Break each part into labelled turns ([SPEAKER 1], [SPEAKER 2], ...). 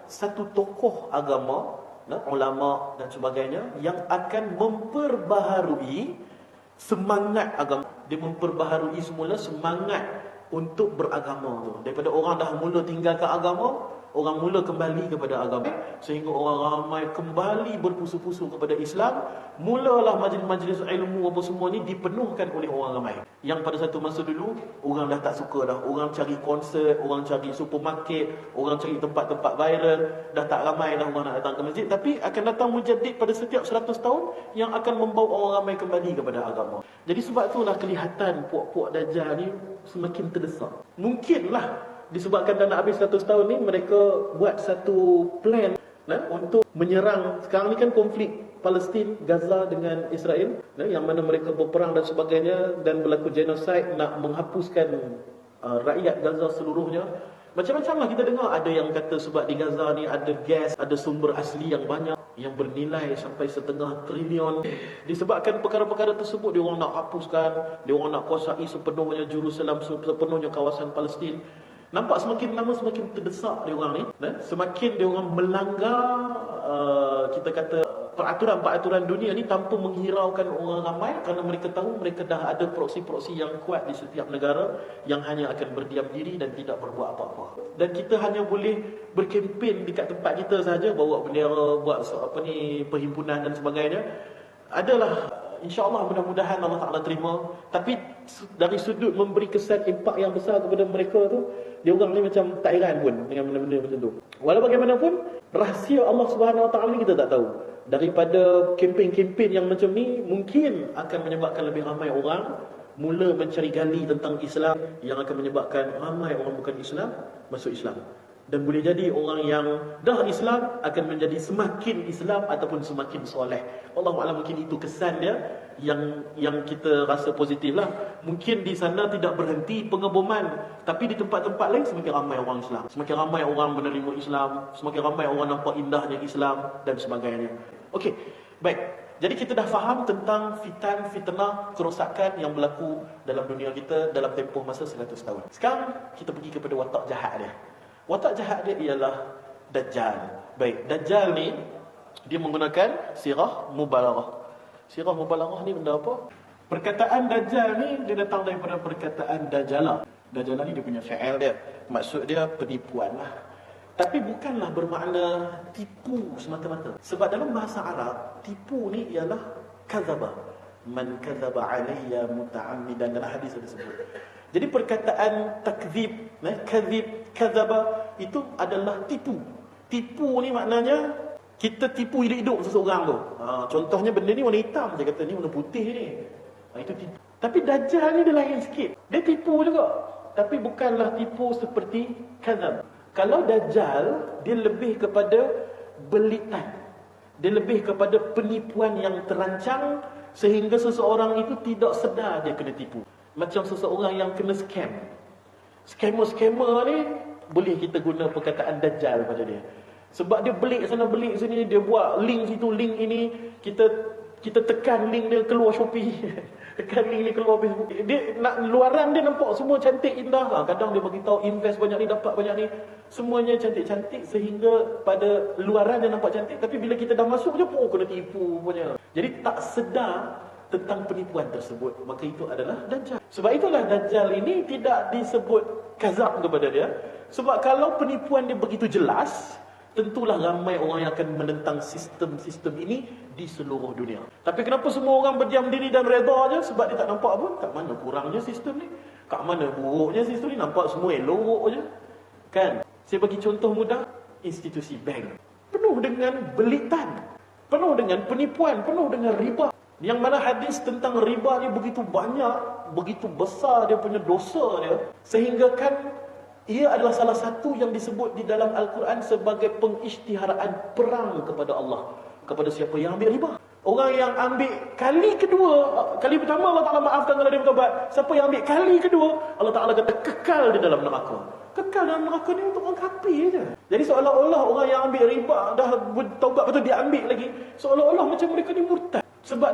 [SPEAKER 1] satu tokoh agama, ulama dan sebagainya, yang akan memperbaharui semangat agama. Dia memperbaharui semula semangat untuk beragama tu. Daripada orang dah mula tinggalkan agama, orang mula kembali kepada agama, sehingga orang ramai kembali berpusu-pusu kepada Islam. Mulalah majlis-majlis ilmu apa semua ni dipenuhkan oleh orang ramai. Yang pada satu masa dulu orang dah tak suka dah. Orang cari konsert, orang cari supermarket, orang cari tempat-tempat viral, dah tak ramai dah orang nak datang ke masjid. Tapi akan datang mujaddid pada setiap 100 tahun yang akan membawa orang ramai kembali kepada agama. Jadi sebab itulah kelihatan puak-puak Dajjal ni semakin terdesak. Mungkinlah disebabkan dah nak habis 100 tahun ni, mereka buat satu plan untuk menyerang. Sekarang ni kan konflik Palestin, Gaza dengan Israel, yang mana mereka berperang dan sebagainya, dan berlaku genosid, nak menghapuskan rakyat Gaza seluruhnya. Macam-macam lah kita dengar. Ada yang kata sebab di Gaza ni ada gas, ada sumber asli yang banyak, yang bernilai sampai 1/2 triliun. Disebabkan perkara-perkara tersebut, dia orang nak hapuskan, dia orang nak kuasai sepenuhnya Jerusalem, sepenuhnya kawasan Palestin. Nampak semakin lama semakin terdesak dia orang ni, semakin dia orang melanggar kita kata peraturan-peraturan dunia ni tanpa menghiraukan orang ramai, kerana mereka tahu mereka dah ada proksi-proksi yang kuat di setiap negara yang hanya akan berdiam diri dan tidak berbuat apa-apa. Dan kita hanya boleh berkempen dekat tempat kita saja, bawa bendera, buat perhimpunan dan sebagainya. Adalah InsyaAllah mudah-mudahan Allah Ta'ala terima. Tapi dari sudut memberi kesan impak yang besar kepada mereka tu, dia orang ni macam tak heran pun dengan benda-benda macam tu. Walau bagaimanapun, rahsia Allah Subhanahu Wa Ta'ala ni kita tak tahu. Daripada kempen-kempen yang macam ni, mungkin akan menyebabkan lebih ramai orang mula mencari gali tentang Islam, yang akan menyebabkan ramai orang bukan Islam masuk Islam. Dan boleh jadi orang yang dah Islam akan menjadi semakin Islam ataupun semakin soleh. Wallahualam, mungkin itu kesan dia yang kita rasa positif lah. Mungkin di sana tidak berhenti pengeboman, tapi di tempat-tempat lain semakin ramai orang Islam, semakin ramai orang menerima Islam, semakin ramai orang nampak indahnya Islam dan sebagainya. Okey, baik. Jadi kita dah faham tentang fitnah, kerosakan yang berlaku dalam dunia kita dalam tempoh masa 100 tahun. Sekarang kita pergi kepada watak jahat dia. Watak jahat dia ialah Dajjal. Baik, Dajjal ni dia menggunakan sirah mubalaghah. Sirah mubalaghah ni benda apa? Perkataan Dajjal ni dia datang daripada perkataan Dajjala. Dajjala ni dia punya fi'il dia. Maksud dia penipuan lah. Tapi bukanlah bermakna tipu semata-mata. Sebab dalam bahasa Arab, tipu ni ialah kadzaba. Man kadzaba alayya muta'ammidan, dalam hadis ada sebut. Jadi perkataan takzib, kadzaba itu adalah tipu. Tipu ni maknanya kita tipu hidup-hidup seseorang tu. Contohnya benda ni warna hitam, dia kata ni warna putih ni. Itu tipu. Tapi Dajjal ni dia lain sikit. Dia tipu juga, tapi bukanlah tipu seperti kadzab. Kalau Dajjal, dia lebih kepada belitan. Dia lebih kepada penipuan yang terancang sehingga seseorang itu tidak sedar dia kena tipu. Macam seseorang yang kena scam. Scammer ni boleh kita guna perkataan Dajjal pada dia. Sebab dia belik sana belik sini, dia buat link situ, link ini, kita tekan link dia keluar Shopee. Tekan link ni keluar Facebook. Dia nak luaran dia nampak semua cantik indah. Kadang dia bagi tahu invest banyak ni, dapat banyak ni. Semuanya cantik-cantik sehingga pada luaran dia nampak cantik, tapi bila kita dah masuk je kena tipu punya. Jadi tak sedar tentang penipuan tersebut, maka itu adalah Dajjal. Sebab itulah Dajjal ini tidak disebut kazab kepada dia. Sebab kalau penipuan dia begitu jelas, tentulah ramai orang yang akan menentang sistem-sistem ini di seluruh dunia. Tapi kenapa semua orang berdiam diri dan reda je? Sebab dia tak nampak pun kat mana kurangnya sistem ni, kat mana buruknya sistem ni. Nampak semua elok je, kan? Saya bagi contoh mudah, institusi bank penuh dengan belitan, penuh dengan penipuan, penuh dengan riba. Yang mana hadis tentang riba ni begitu banyak, begitu besar dia punya dosa dia, sehingga kan ia adalah salah satu yang disebut di dalam Al-Quran sebagai pengisytiharaan perang kepada Allah, kepada siapa yang ambil riba. Orang yang ambil kali kedua, kali pertama Allah Ta'ala maafkan kalau dia bertobat. Siapa yang ambil kali kedua, Allah Ta'ala kata kekal di dalam neraka. Kekal dalam neraka ni untuk orang kafir je. Jadi seolah-olah orang yang ambil riba dah bertaubat, betul dia ambil lagi, seolah-olah macam mereka ni murtad. Sebab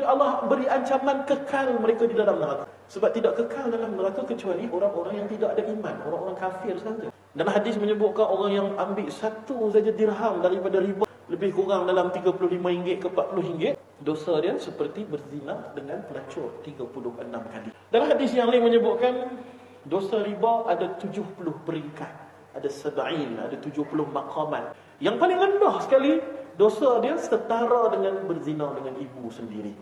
[SPEAKER 1] Allah beri ancaman kekal mereka di dalam neraka. Sebab tidak kekal dalam neraka kecuali orang-orang yang tidak ada iman, orang-orang kafir saja. Dan hadis menyebutkan orang yang ambil satu saja dirham daripada riba, lebih kurang dalam RM35 ke RM40, dosa dia seperti berzina dengan pelacur 36 kali. Dalam hadis yang lain menyebutkan dosa riba ada 70 peringkat, ada 70, ada 70 maqaman. Yang paling rendah sekali dosa dia setara dengan berzina dengan ibu sendiri.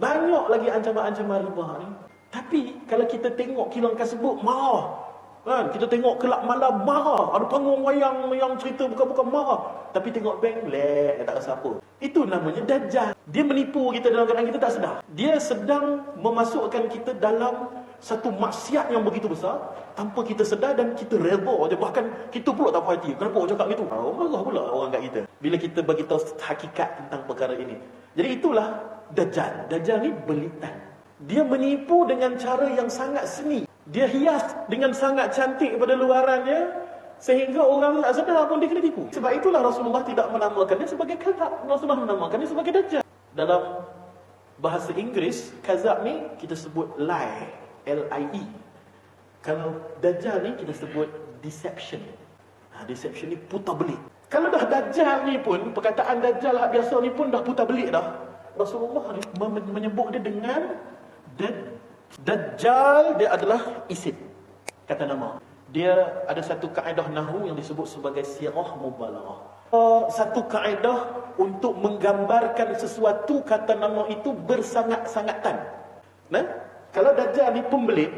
[SPEAKER 1] Banyak lagi ancaman-ancaman riba ni. Tapi kalau kita tengok kilang kasebut marah, kan? Kita tengok kelab malam marah, ada panggung wayang yang cerita bukan-bukan marah. Tapi tengok bank lek, tak rasa apa. Itu namanya dajjal. Dia menipu kita dalam keadaan kita tak sedar. Dia sedang memasukkan kita dalam satu maksiat yang begitu besar tanpa kita sedar, dan kita reba je. Bahkan kita pula tak puas hati. Kenapa orang cakap gitu? Marah pula orang kat kita bila kita bagi tahu hakikat tentang perkara ini. Jadi itulah dajjal. Dajjal ni belitan. Dia menipu dengan cara yang sangat seni. Dia hias dengan sangat cantik pada luarannya, sehingga orang tak sedar pun dia kena tipu. Sebab itulah Rasulullah tidak menamakannya sebagai kazab. Rasulullah menamakannya sebagai dajjal. Dalam bahasa Inggeris, kazab ni kita sebut lie, L-I-E. Kalau dajjal ni kita sebut deception. Deception ni putar belik. Kalau dah dajjal ni pun, perkataan dajjal biasa ni pun dah putar belik dah. Rasulullah ni menyebut dia dengan Dajjal. Dia adalah isim, kata nama. Dia ada satu kaedah nahwu yang disebut sebagai sirah mubalaghah. Satu kaedah untuk menggambarkan sesuatu, kata nama itu bersangat-sangatan. Nah, kalau Dajjal ni pembelit,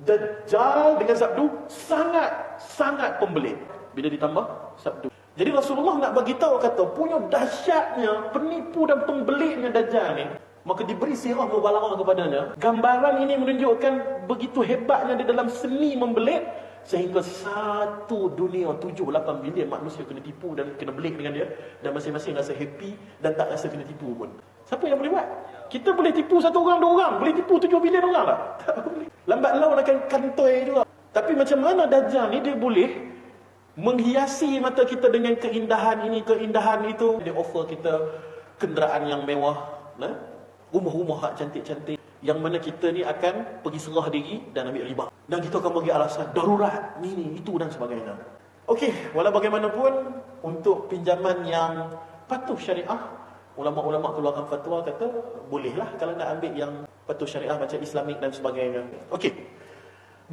[SPEAKER 1] Dajjal dengan sabdu sangat pembelit. Bila ditambah sabdu. Jadi Rasulullah nak bagi tahu, kata punya dahsyatnya penipu dan pembelitnya Dajjal ni, maka diberi sirah mubalaghah kepadanya. Gambaran ini menunjukkan begitu hebatnya di dalam seni membelit, sehingga satu dunia 7-8 bilion manusia kena tipu dan kena belit dengan dia, dan masing-masing rasa happy dan tak rasa kena tipu pun. Siapa yang boleh buat? Kita boleh tipu satu orang, dua orang, boleh tipu 7 bilion orang tak? Tak boleh. Lambat laun akan kantoi juga. Tapi macam mana Dajjal ni dia boleh menghiasi mata kita dengan keindahan ini, keindahan itu. Dia offer kita kenderaan yang mewah, rumah-rumah cantik-cantik, yang mana kita ni akan pergi serah diri dan ambil riba, dan kita akan bagi alasan darurat ni itu dan sebagainya. Okey, walau bagaimanapun, untuk pinjaman yang patuh syariah, ulama-ulama keluarkan fatwa kata bolehlah kalau nak ambil yang patuh syariah macam Islamik dan sebagainya. Okey,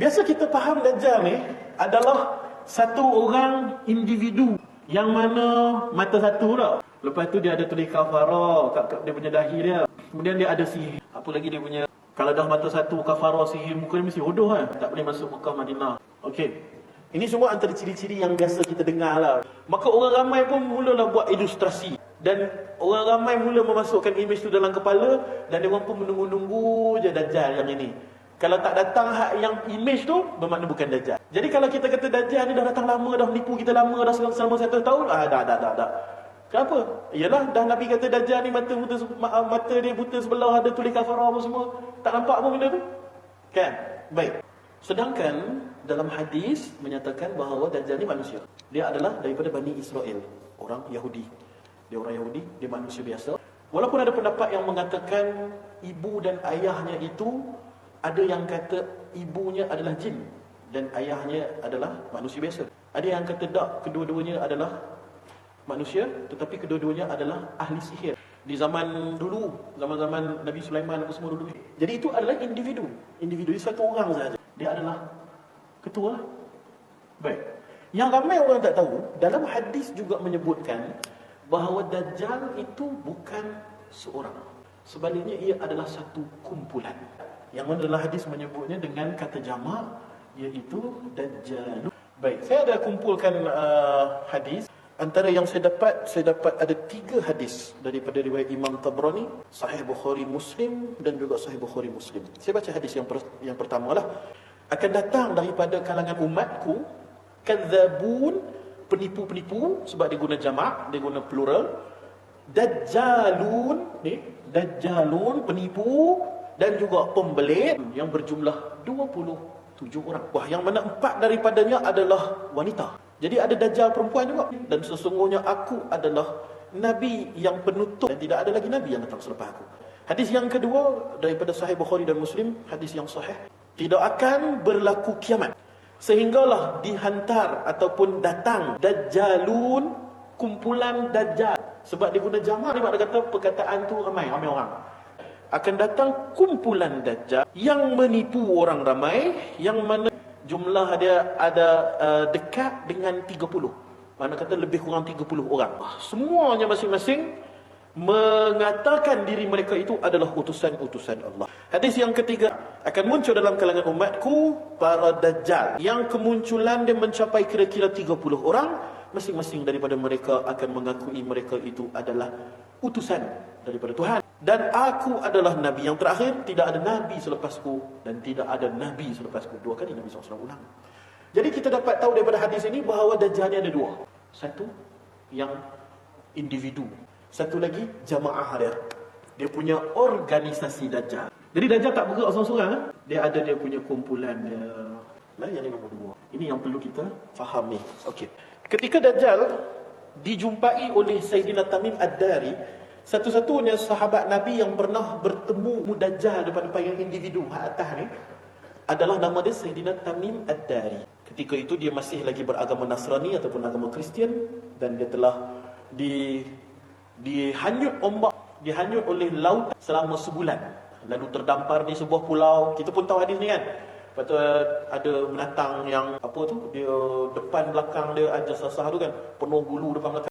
[SPEAKER 1] biasa kita faham Dajjal ni adalah satu orang individu yang mana mata satu tak. Lepas tu dia ada tulis kafarah kat dia punya dahi dia. Kemudian dia ada sihir. Apa lagi dia punya, kalau dah mata satu kafarah sihir, muka dia mesti hodoh kan. Tak boleh masuk Mekah Madinah. Okey. Ini semua antara ciri-ciri yang biasa kita dengar lah. Maka orang ramai pun mulalah buat ilustrasi. Dan orang ramai mula memasukkan imej tu dalam kepala, dan dia orang pun menunggu-nunggu je Dajjal yang ini. Kalau tak datang yang imej tu, bermakna bukan Dajjal. Jadi kalau kita kata Dajjal ni dah datang lama, dah menipu kita lama, dah selama 1 tahun, dah. Kenapa? Yalah, dah Nabi kata Dajjal ni mata dia buta sebelah, ada tulis kafarah apa semua. Tak nampak pun benda tu? Kan? Baik. Sedangkan dalam hadis menyatakan bahawa Dajjal ni manusia. Dia adalah daripada Bani Israel, orang Yahudi. Dia orang Yahudi, dia manusia biasa. Walaupun ada pendapat yang mengatakan ibu dan ayahnya itu, ada yang kata ibunya adalah jin dan ayahnya adalah manusia biasa. Ada yang kata tak, kedua-duanya adalah manusia, tetapi kedua-duanya adalah ahli sihir. Di zaman dulu, zaman-zaman Nabi Sulaiman apa semua dulu. Jadi itu adalah individu. Individu itu satu orang saja. Dia adalah ketua. Baik. Yang ramai orang tak tahu, dalam hadis juga menyebutkan bahawa Dajjal itu bukan seorang. Sebaliknya ia adalah satu kumpulan. Yang mana dalam hadis menyebutnya dengan kata jamak, iaitu Dajjal. Baik, saya ada kumpulkan hadis. Antara yang saya dapat ada 3 hadis daripada riwayat Imam Tabrani, Sahih Bukhari Muslim dan juga Sahih Bukhari Muslim. Saya baca hadis yang pertama lah. Akan datang daripada kalangan umatku kadzabun, penipu-penipu, sebab dia guna jamak, dia guna plural. Dajjalun, Dajjalun penipu dan juga pembelit yang berjumlah 27 orang. Wah, yang mana 4 daripadanya adalah wanita. Jadi ada Dajjal perempuan juga. Dan sesungguhnya aku adalah Nabi yang penutup, dan tidak ada lagi Nabi yang datang selepas aku. Hadis yang kedua daripada Sahih Bukhari dan Muslim, hadis yang sahih. Tidak akan berlaku kiamat Sehinggalah dihantar ataupun datang Dajjalun, kumpulan Dajjal. Sebab dia guna jamak, dia kata perkataan tu ramai orang. Akan datang kumpulan Dajjal yang menipu orang ramai, yang mana jumlah dia ada dekat dengan 30. Mana kata lebih kurang 30 orang. Semuanya masing-masing mengatakan diri mereka itu adalah utusan-utusan Allah. Hadis yang ketiga, akan muncul dalam kalangan umatku para Dajjal yang kemunculan dia mencapai kira-kira 30 orang. Masing-masing daripada mereka akan mengakui mereka itu adalah utusan daripada Tuhan. Dan aku adalah Nabi yang terakhir. Tidak ada Nabi selepasku dan tidak ada Nabi selepasku. 2 kali Nabi SAW ulang. Jadi kita dapat tahu daripada hadis ini bahawa Dajjal ni ada 2. Satu yang individu, satu lagi jamaah dia. Dia punya organisasi Dajjal. Jadi Dajjal tak bergerak seorang-seorang. Dia ada dia punya kumpulan dia. Nah, yang nombor 2. Ini yang perlu kita fahami. Okey. Ketika Dajjal dijumpai oleh Sayyidina Tamim Ad-Dari, satu-satunya sahabat Nabi yang pernah bertemu Dajjal depan yang individu atas ni adalah nama dia Sayyidina Tamim Ad-Dari. Ketika itu dia masih lagi beragama Nasrani ataupun agama Kristian, dan dia telah dihanyut ombak, dihanyut oleh laut selama sebulan, lalu terdampar di sebuah pulau. Kita pun tahu hadis ni kan. Lepas tu ada binatang yang apa tu, dia depan belakang dia aja sasah tu kan, penuh bulu depan belakang.